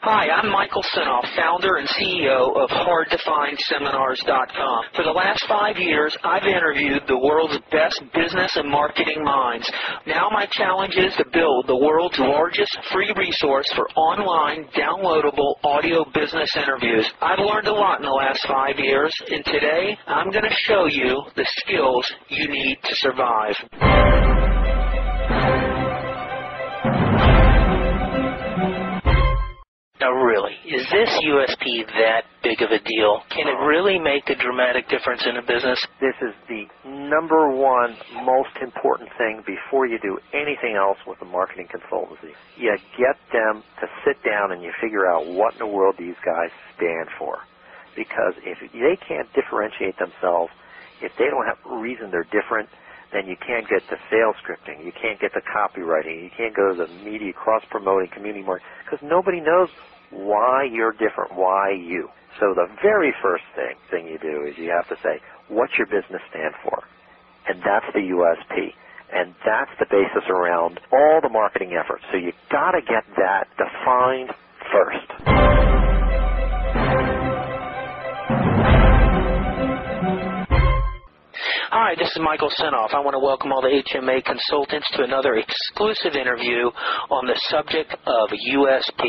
Hi, I'm Michael Sinoff, founder and CEO of HardToFindSeminars.com. For the last 5 years, I've interviewed the world's best business and marketing minds. Now my challenge is to build the world's largest free resource for online, downloadable audio business interviews. I've learned a lot in the last 5 years, and today I'm going to show you the skills you need to survive. Now really, is this USP that big of a deal? Can it really make a dramatic difference in a business? This is the number one most important thing before you do anything else with a marketing consultancy. You get them to sit down and you figure out what in the world these guys stand for. Because if they can't differentiate themselves, if they don't have a reason they're different, then you can't get the sales scripting, you can't get the copywriting, you can't go to the media cross-promoting, community marketing, because nobody knows why you're different, why you. So the very first thing you do is you have to say, what's your business stand for? And that's the USP. And that's the basis around all the marketing efforts. So you got to get that defined first. Hi, this is Michael Sinoff. I want to welcome all the HMA consultants to another exclusive interview on the subject of USP.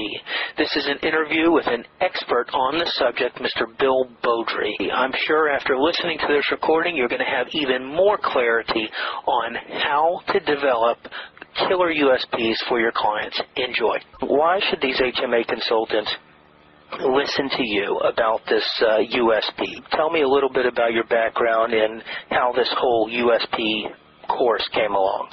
This is an interview with an expert on the subject, Mr. Bill Beaudry. I'm sure after listening to this recording, you're going to have even more clarity on how to develop killer USPs for your clients. Enjoy. Why should these HMA consultants listen to you about this USP? Tell me a little bit about your background and how this whole USP course came along.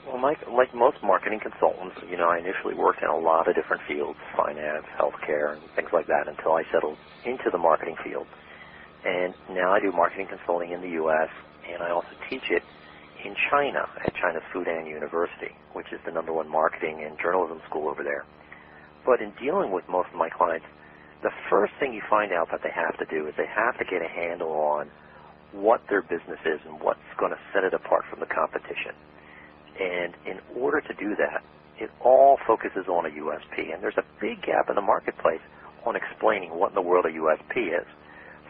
Well, like most marketing consultants, I initially worked in a lot of different fields, finance, healthcare, and things like that, until I settled into the marketing field. And now I do marketing consulting in the U.S., and I also teach it in China at China's Fudan University, which is the #1 marketing and journalism school over there. But in dealing with most of my clients, the first thing you find out that they have to do is they have to get a handle on what their business is and what's going to set it apart from the competition. And in order to do that, it all focuses on a USP. And there's a big gap in the marketplace on explaining what in the world a USP is.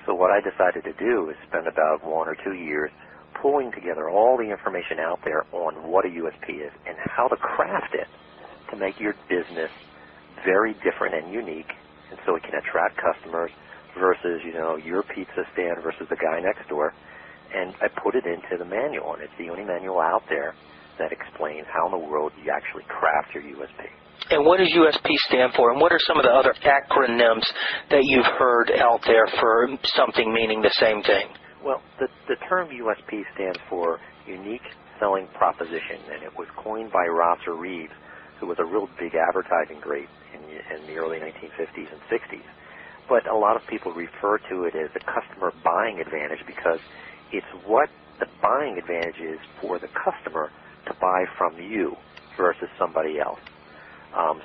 So what I decided to do is spend about 1 or 2 years pulling together all the information out there on what a USP is and how to craft it to make your business very different and unique, and so it can attract customers versus, your pizza stand versus the guy next door. And I put it into the manual, and it's the only manual out there that explains how in the world you actually craft your USP. And what does USP stand for, and what are some of the other acronyms that you've heard out there for something meaning the same thing? Well, the term USP stands for Unique Selling Proposition, and it was coined by Rosser Reeves, who was a real big advertising great in the early 1950s and 60s. But a lot of people refer to it as the customer buying advantage because it's what the buying advantage is for the customer to buy from you versus somebody else.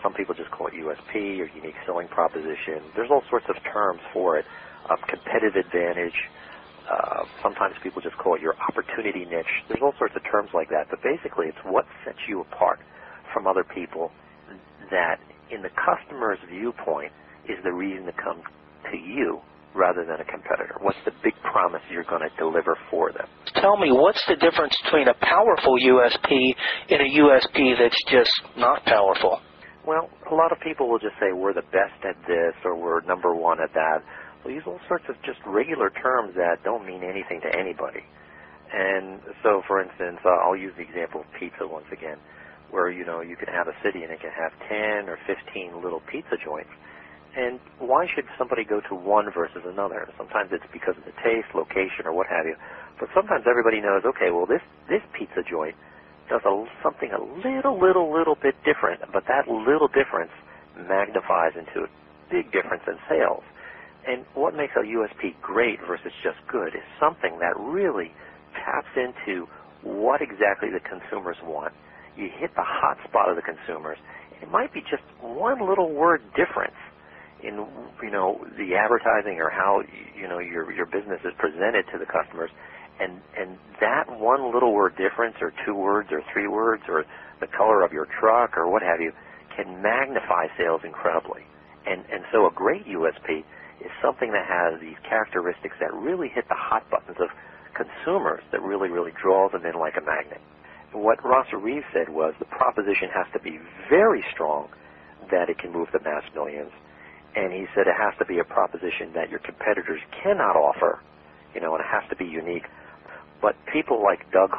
Some people just call it USP or unique selling proposition. There's all sorts of terms for it. Competitive advantage. Sometimes people just call it your opportunity niche. There's all sorts of terms like that. But basically it's what sets you apart from other people that in the customer's viewpoint is the reason to come to you rather than a competitor. What's the big promise you're going to deliver for them? Tell me, what's the difference between a powerful USP and a USP that's just not powerful? Well, a lot of people will just say we're the best at this or we're #1 at that. We'll use all sorts of just regular terms that don't mean anything to anybody. And so, for instance, I'll use the example of pizza once again, where, you can have a city and it can have 10 or 15 little pizza joints. And why should somebody go to one versus another? Sometimes it's because of the taste, location, or what have you. But sometimes everybody knows, okay, well, this pizza joint does something a little bit different, but that little difference magnifies into a big difference in sales. And what makes a USP great versus just good is something that really taps into what exactly the consumers want. You hit the hot spot of the consumers. It might be just one little word difference in the advertising or how your business is presented to the customers, and that one little word difference or 2 words or 3 words or the color of your truck or what have you can magnify sales incredibly. And so a great USP is something that has these characteristics that really hit the hot buttons of consumers, that really, really draws them in like a magnet. And what Rosser Reeves said was the proposition has to be very strong that it can move the mass millions. And he said it has to be a proposition that your competitors cannot offer, and it has to be unique. But people like Doug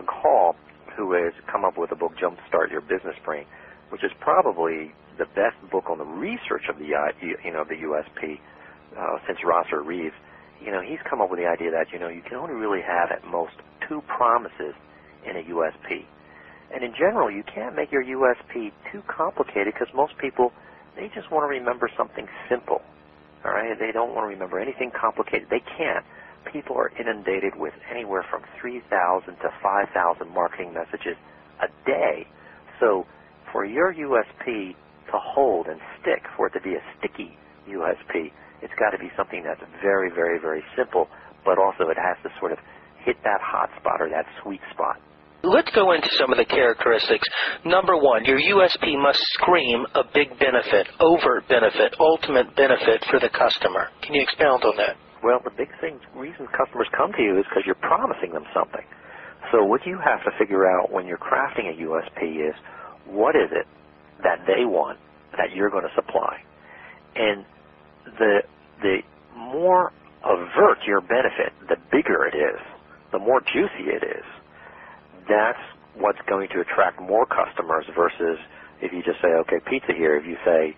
Hall, who has come up with a book, Jumpstart Your Business Brain, which is probably the best book on the research of the USP since Rosser Reeves. He's come up with the idea that, you can only really have at most 2 promises in a USP. And in general, you can't make your USP too complicated because most people, they just want to remember something simple. All right? They don't want to remember anything complicated. They can't. People are inundated with anywhere from 3,000 to 5,000 marketing messages a day. So for your USP to hold and stick, for it to be a sticky USP, it's got to be something that's very, very, very simple, but also it has to sort of hit that hot spot or that sweet spot. Let's go into some of the characteristics. Number 1, your USP must scream a big benefit, overt benefit, ultimate benefit for the customer. Can you expound on that? Well, the big reason customers come to you is because you're promising them something. So what you have to figure out when you're crafting a USP is, what is it that they want that you're going to supply? And the more overt your benefit, the bigger it is, the more juicy it is. That's what's going to attract more customers versus if you just say, okay, pizza here. If you say,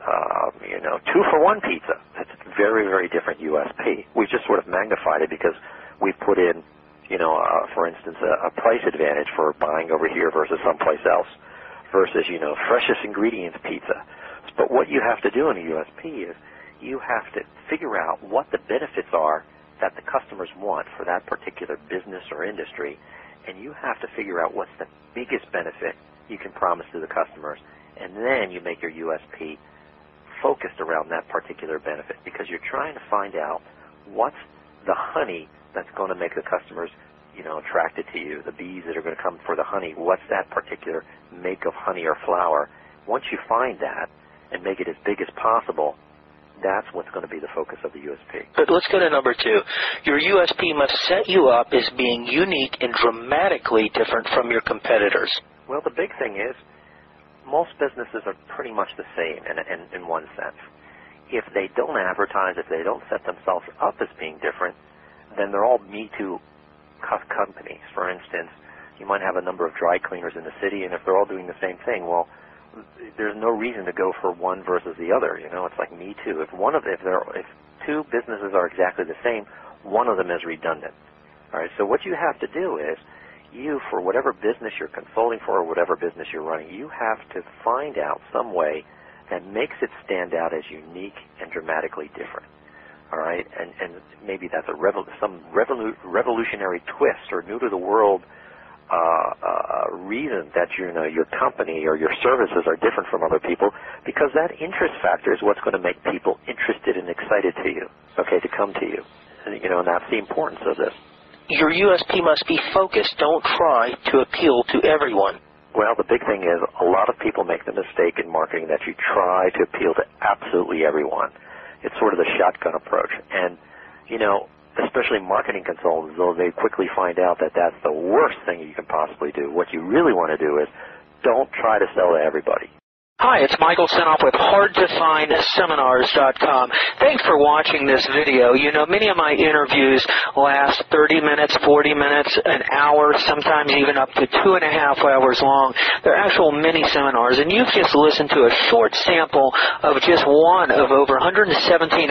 2-for-1 pizza, that's a very, very different USP. We've just sort of magnified it because we've put in, for instance, a price advantage for buying over here versus someplace else versus, freshest ingredients pizza. But what you have to do in a USP is you have to figure out what the benefits are that the customers want for that particular business or industry, and you have to figure out what's the biggest benefit you can promise to the customers, and then you make your USP focused around that particular benefit because you're trying to find out what's the honey that's going to make the customers, attracted to you, the bees that are going to come for the honey. What's that particular make of honey or flower? Once you find that and make it as big as possible, that's what's going to be the focus of the USP. But let's go to number 2. Your USP must set you up as being unique and dramatically different from your competitors. Well, the big thing is most businesses are pretty much the same in one sense. If they don't advertise, if they don't set themselves up as being different, then they're all Me Too companies. For instance, you might have a number of dry cleaners in the city, and if they're all doing the same thing, well, there's no reason to go for one versus the other. It's like Me Too. If 2 businesses are exactly the same, one of them is redundant. All right. So what you have to do is, for whatever business you're consulting for or whatever business you're running, you have to find out some way that makes it stand out as unique and dramatically different. All right. And maybe that's some revolutionary twist or new to the world reason that your company or your services are different from other people, because that interest factor is what's going to make people interested and excited to you, to come to you. And that's the importance of this. Your USP must be focused. Don't try to appeal to everyone. Well, the big thing is a lot of people make the mistake in marketing that you try to appeal to absolutely everyone. It's sort of the shotgun approach. And, especially marketing consultants, though, they quickly find out that that's the worst thing you can possibly do. What you really want to do is don't try to sell to everybody. Hi, it's Michael Senoff with HardToFindSeminars.com. Thanks for watching this video. Many of my interviews last 30 minutes, 40 minutes, an hour, sometimes even up to 2.5 hours long. They're actual mini seminars, and you've just listened to a short sample of just one of over 117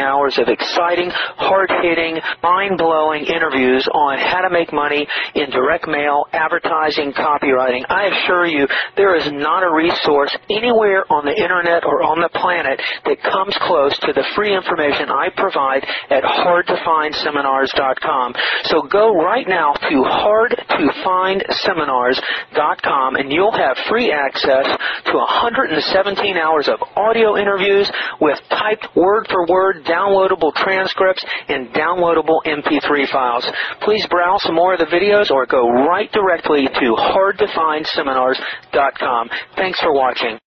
hours of exciting, hard-hitting, mind-blowing interviews on how to make money in direct mail, advertising, copywriting. I assure you, there is not a resource anywhere on the internet or on the planet that comes close to the free information I provide at HardToFindSeminars.com. So go right now to HardToFindSeminars.com and you'll have free access to 117 hours of audio interviews with typed word-for-word downloadable transcripts and downloadable MP3 files. Please browse some more of the videos or go right directly to HardToFindSeminars.com. Thanks for watching.